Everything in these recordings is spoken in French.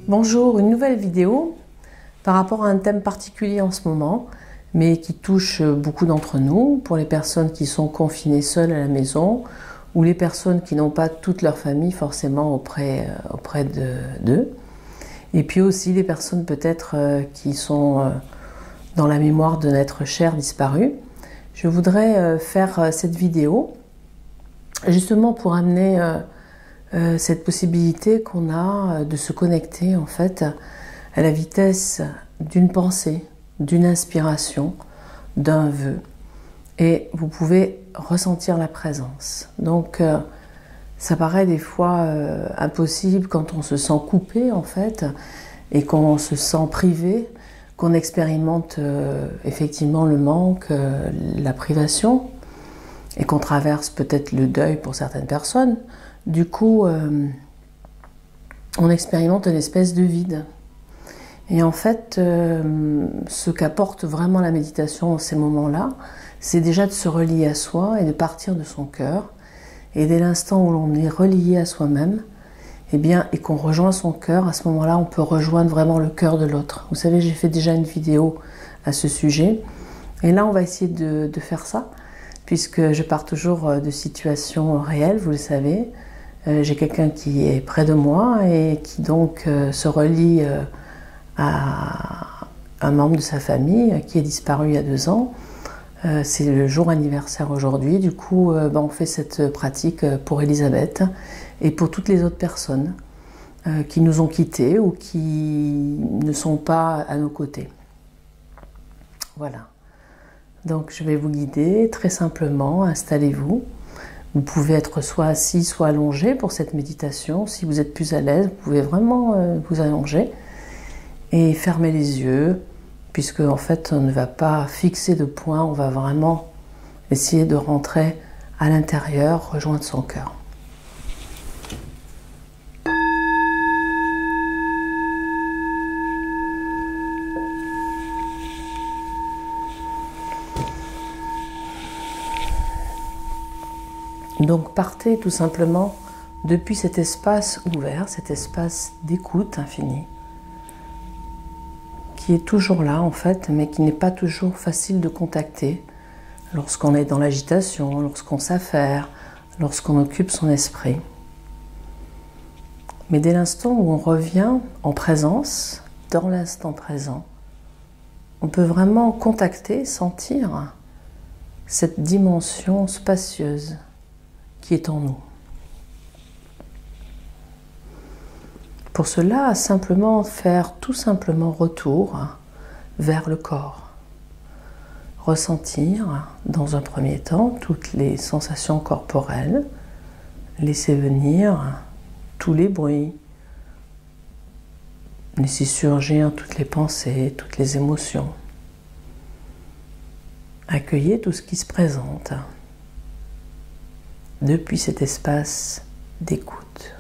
Bonjour, une nouvelle vidéo par rapport à un thème particulier en ce moment, mais qui touche beaucoup d'entre nous, pour les personnes qui sont confinées seules à la maison, ou les personnes qui n'ont pas toute leur famille forcément auprès d'eux, et puis aussi les personnes peut-être qui sont dans la mémoire d'un être cher disparu. Je voudrais faire cette vidéo justement pour amener cette possibilité qu'on a de se connecter en fait à la vitesse d'une pensée, d'une inspiration, d'un vœu, et vous pouvez ressentir la présence. Donc ça paraît des fois impossible quand on se sent coupé en fait et qu'on se sent privé, qu'on expérimente effectivement le manque, la privation, et qu'on traverse peut-être le deuil pour certaines personnes. Du coup, on expérimente une espèce de vide. Et en fait, ce qu'apporte vraiment la méditation dans ces moments-là, c'est déjà de se relier à soi et de partir de son cœur. Et dès l'instant où l'on est relié à soi-même, eh bien, et qu'on rejoint son cœur, à ce moment-là, on peut rejoindre vraiment le cœur de l'autre. Vous savez, j'ai fait déjà une vidéo à ce sujet. Et là, on va essayer de faire ça, puisque je pars toujours de situations réelles, vous le savez. J'ai quelqu'un qui est près de moi et qui donc se relie à un membre de sa famille qui est disparu il y a 2 ans. C'est le jour anniversaire aujourd'hui. Du coup, on fait cette pratique pour Elisabeth et pour toutes les autres personnes qui nous ont quittés ou qui ne sont pas à nos côtés. Voilà. Donc je vais vous guider très simplement. Installez-vous. Vous pouvez être soit assis, soit allongé pour cette méditation. Si vous êtes plus à l'aise, vous pouvez vraiment vous allonger et fermer les yeux, puisque en fait on ne va pas fixer de point, on va vraiment essayer de rentrer à l'intérieur, rejoindre son cœur. Donc partez tout simplement depuis cet espace ouvert, cet espace d'écoute infinie, qui est toujours là en fait, mais qui n'est pas toujours facile de contacter lorsqu'on est dans l'agitation, lorsqu'on s'affaire, lorsqu'on occupe son esprit. Mais dès l'instant où on revient en présence, dans l'instant présent, on peut vraiment contacter, sentir cette dimension spacieuse qui est en nous. Pour cela, simplement faire tout simplement retour vers le corps. Ressentir dans un premier temps toutes les sensations corporelles, laisser venir tous les bruits, laisser surgir toutes les pensées, toutes les émotions. Accueillez tout ce qui se présente depuis cet espace d'écoute.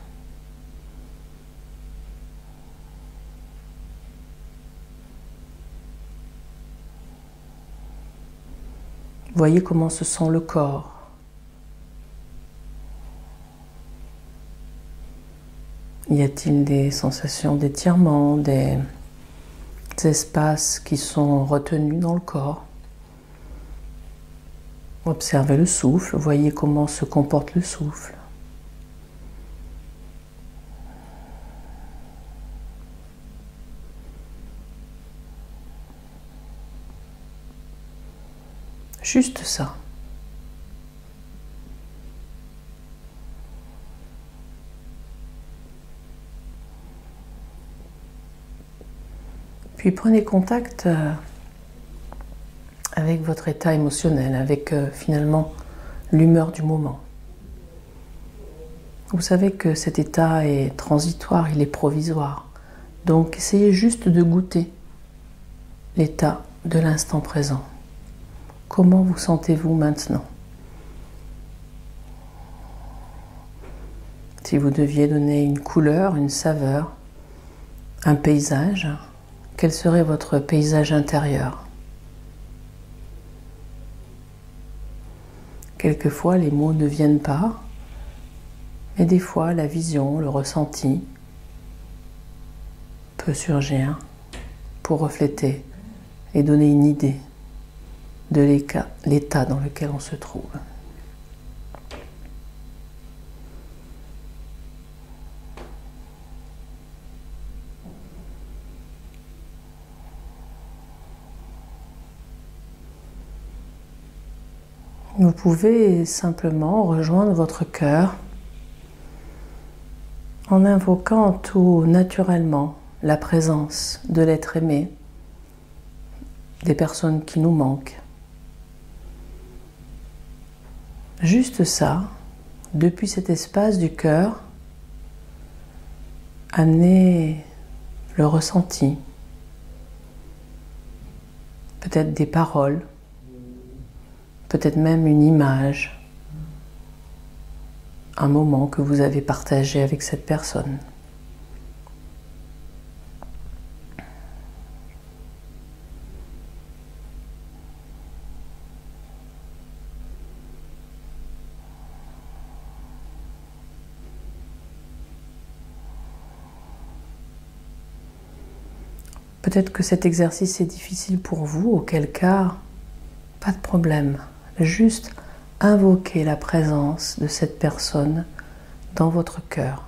Voyez comment se sent le corps. Y a-t-il des sensations d'étirement, des espaces qui sont retenus dans le corps? Observez le souffle, voyez comment se comporte le souffle. Juste ça. Puis prenez contact avec votre état émotionnel, avec finalement l'humeur du moment. Vous savez que cet état est transitoire, il est provisoire. Donc essayez juste de goûter l'état de l'instant présent. Comment vous sentez-vous maintenant? Si vous deviez donner une couleur, une saveur, un paysage, quel serait votre paysage intérieur? Quelquefois, les mots ne viennent pas, mais des fois, la vision, le ressenti peut surgir pour refléter et donner une idée de l'état dans lequel on se trouve. Vous pouvez simplement rejoindre votre cœur en invoquant tout naturellement la présence de l'être aimé, des personnes qui nous manquent. Juste ça, depuis cet espace du cœur, amenez le ressenti, peut-être des paroles, peut-être même une image, un moment que vous avez partagé avec cette personne. Peut-être que cet exercice est difficile pour vous, auquel cas, pas de problème. Juste invoquer la présence de cette personne dans votre cœur.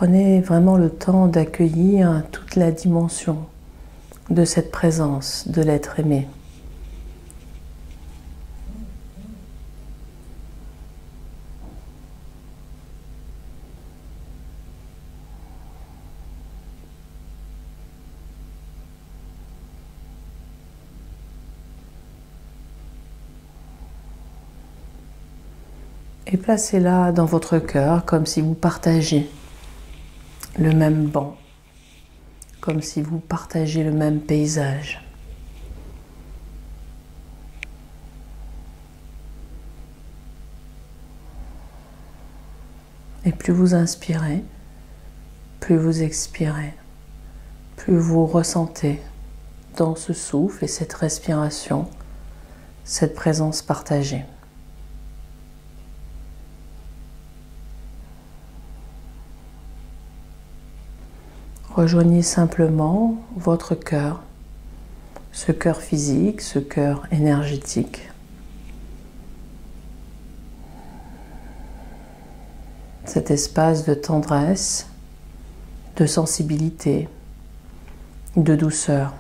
Prenez vraiment le temps d'accueillir toute la dimension de cette présence de l'être aimé. Et placez-la dans votre cœur comme si vous partagiez le même banc, comme si vous partagez le même paysage. Et plus vous inspirez, plus vous expirez, plus vous ressentez dans ce souffle et cette respiration, cette présence partagée. Rejoignez simplement votre cœur, ce cœur physique, ce cœur énergétique. Cet espace de tendresse, de sensibilité, de douceur.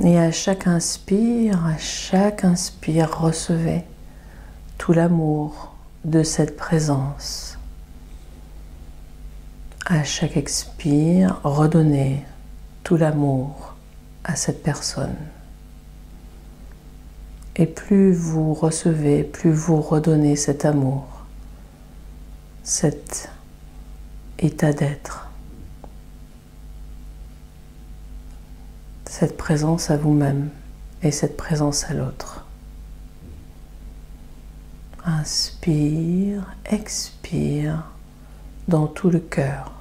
Et à chaque inspire, recevez tout l'amour de cette présence. À chaque expire, redonnez tout l'amour à cette personne. Et plus vous recevez, plus vous redonnez cet amour, cet état d'être, cette présence à vous-même et cette présence à l'autre. Inspire, expire dans tout le cœur.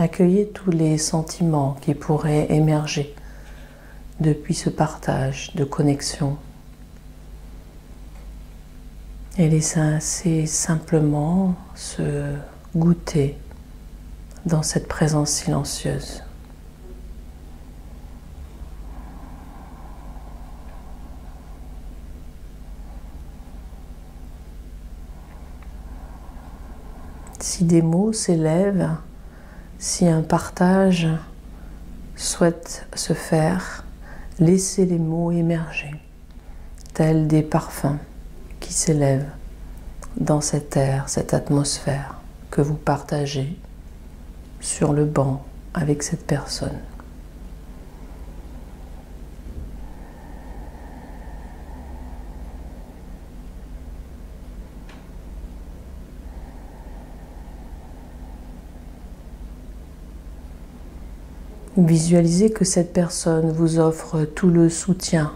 Accueillez tous les sentiments qui pourraient émerger depuis ce partage de connexion. Et laissez simplement se goûter dans cette présence silencieuse. Si des mots s'élèvent, si un partage souhaite se faire, laissez les mots émerger, tels des parfums qui s'élèvent dans cet air, cette atmosphère que vous partagez sur le banc avec cette personne. Visualisez que cette personne vous offre tout le soutien,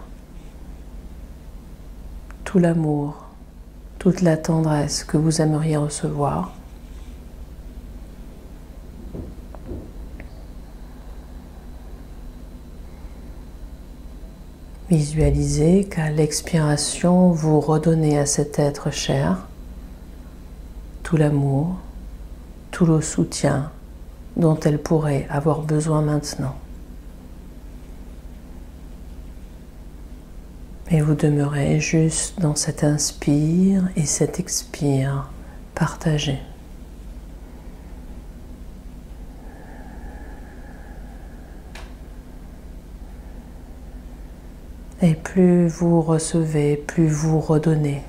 tout l'amour, toute la tendresse que vous aimeriez recevoir. Visualisez qu'à l'expiration, vous redonnez à cet être cher tout l'amour, tout le soutien dont elle pourrait avoir besoin maintenant. Et vous demeurez juste dans cet inspire et cet expire partagé. Et plus vous recevez, plus vous redonnez.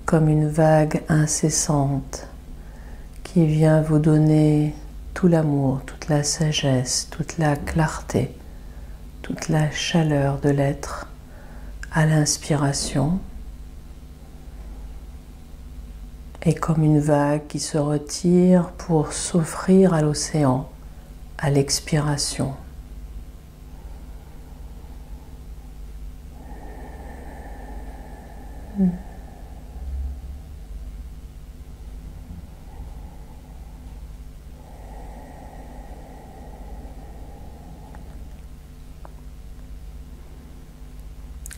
Comme une vague incessante qui vient vous donner tout l'amour, toute la sagesse, toute la clarté, toute la chaleur de l'être à l'inspiration, et comme une vague qui se retire pour s'offrir à l'océan à l'expiration.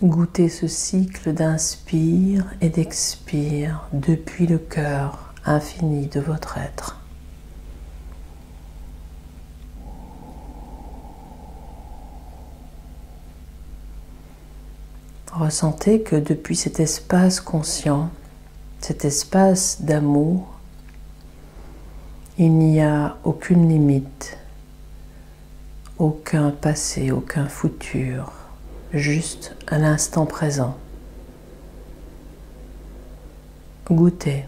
Goûtez ce cycle d'inspire et d'expire depuis le cœur infini de votre être. Ressentez que depuis cet espace conscient, cet espace d'amour, il n'y a aucune limite, aucun passé, aucun futur. Juste à l'instant présent. Goûtez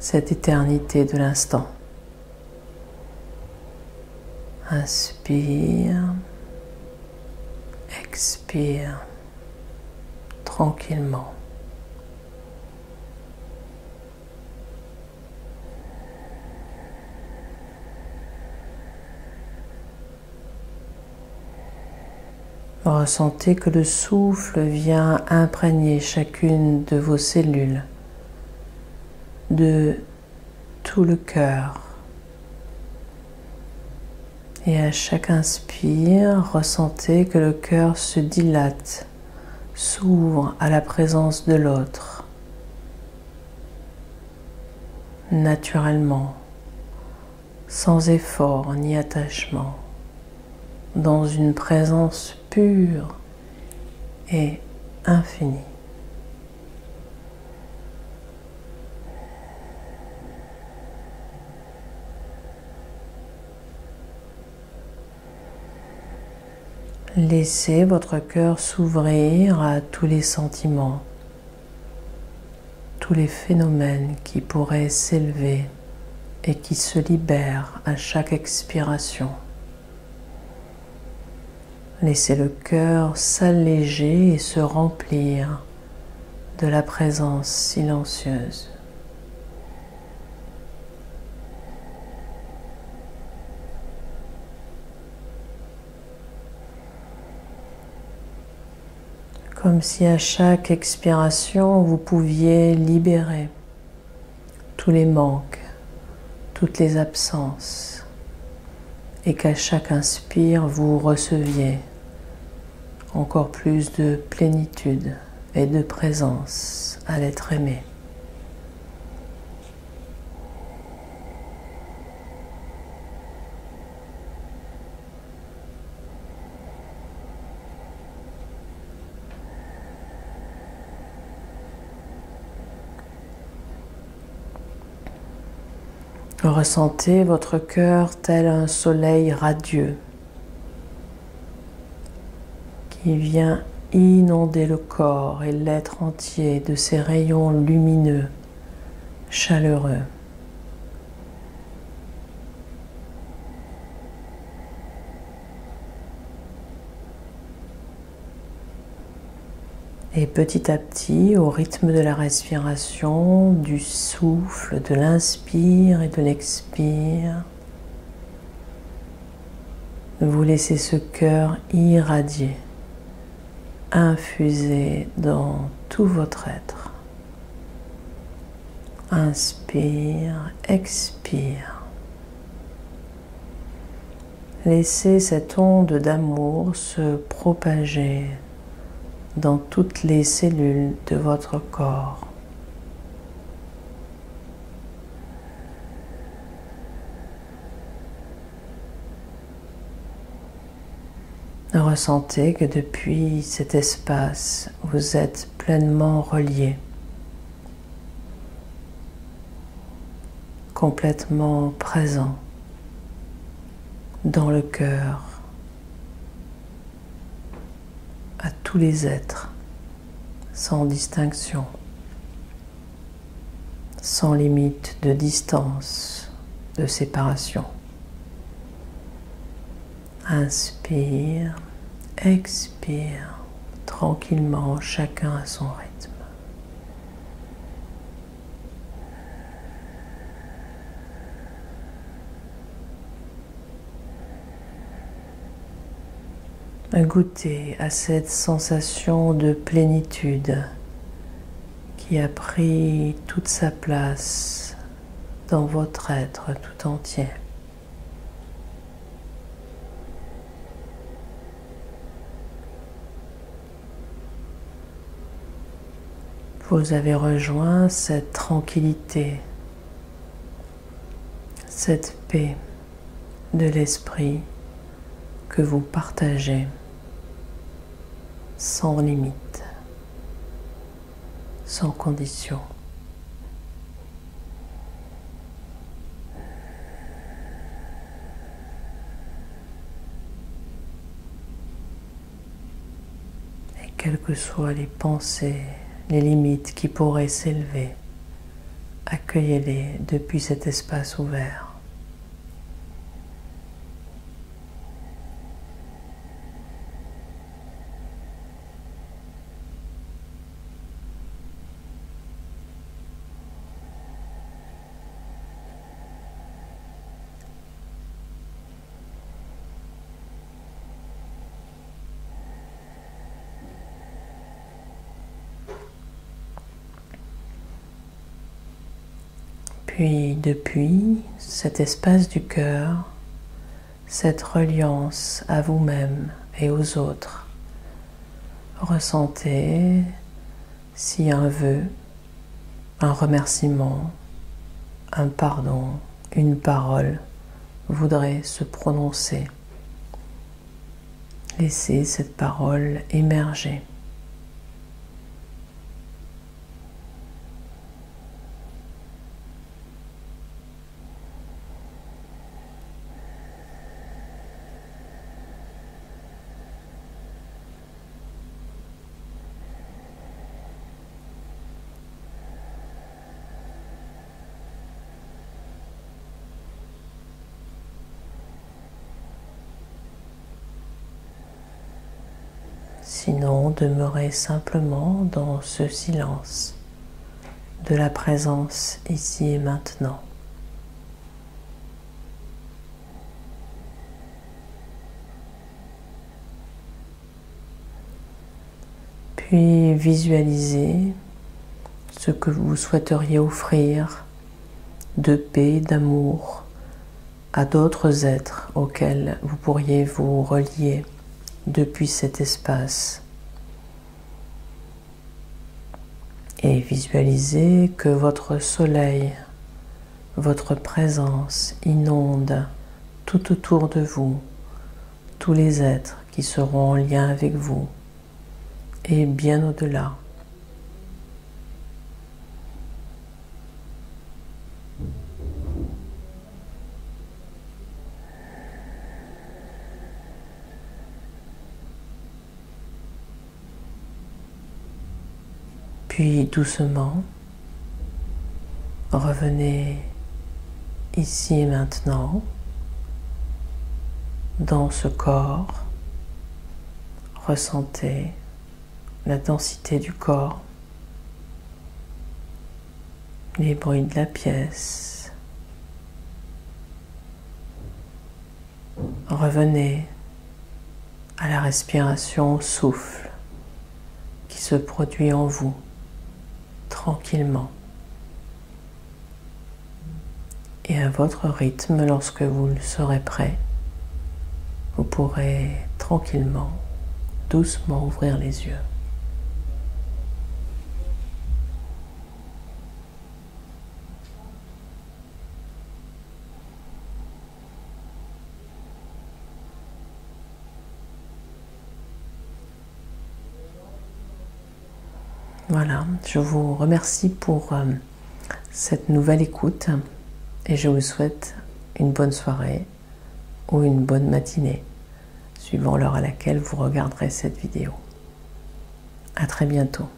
cette éternité de l'instant. Inspire, expire tranquillement. Ressentez que le souffle vient imprégner chacune de vos cellules, de tout le cœur. Et à chaque inspire, ressentez que le cœur se dilate, s'ouvre à la présence de l'autre, naturellement, sans effort ni attachement, dans une présence pure et infinie. Laissez votre cœur s'ouvrir à tous les sentiments, tous les phénomènes qui pourraient s'élever et qui se libèrent à chaque expiration. Laissez le cœur s'alléger et se remplir de la présence silencieuse. Comme si à chaque expiration, vous pouviez libérer tous les manques, toutes les absences, et qu'à chaque inspire, vous receviez encore plus de plénitude et de présence à l'être aimé. Ressentez votre cœur tel un soleil radieux qui vient inonder le corps et l'être entier de ses rayons lumineux, chaleureux. Et petit à petit, au rythme de la respiration, du souffle, de l'inspire et de l'expire, vous laissez ce cœur irradier, infuser dans tout votre être. Inspire, expire. Laissez cette onde d'amour se propager dans toutes les cellules de votre corps. Ressentez que depuis cet espace, vous êtes pleinement relié, complètement présent dans le cœur, à tous les êtres, sans distinction, sans limite de distance, de séparation. Inspire, expire, tranquillement, chacun à son rythme. Goûtez à cette sensation de plénitude qui a pris toute sa place dans votre être tout entier. Vous avez rejoint cette tranquillité, cette paix de l'esprit que vous partagez sans limite, sans condition. Et quelles que soient les pensées, les limites qui pourraient s'élever, accueillez-les depuis cet espace ouvert. Puis depuis cet espace du cœur, cette reliance à vous-même et aux autres, ressentez si un vœu, un remerciement, un pardon, une parole voudrait se prononcer. Laissez cette parole émerger. Sinon, demeurez simplement dans ce silence de la présence ici et maintenant. Puis visualisez ce que vous souhaiteriez offrir de paix, d'amour à d'autres êtres auxquels vous pourriez vous relier depuis cet espace. Et visualisez que votre soleil, votre présence inonde tout autour de vous, tous les êtres qui seront en lien avec vous et bien au-delà. Puis doucement, revenez ici et maintenant, dans ce corps, ressentez la densité du corps, les bruits de la pièce. Revenez à la respiration, au souffle qui se produit en vous tranquillement. Et à votre rythme, lorsque vous le serez prêt, vous pourrez tranquillement, doucement ouvrir les yeux. Voilà, je vous remercie pour cette nouvelle écoute et je vous souhaite une bonne soirée ou une bonne matinée, suivant l'heure à laquelle vous regarderez cette vidéo. À très bientôt.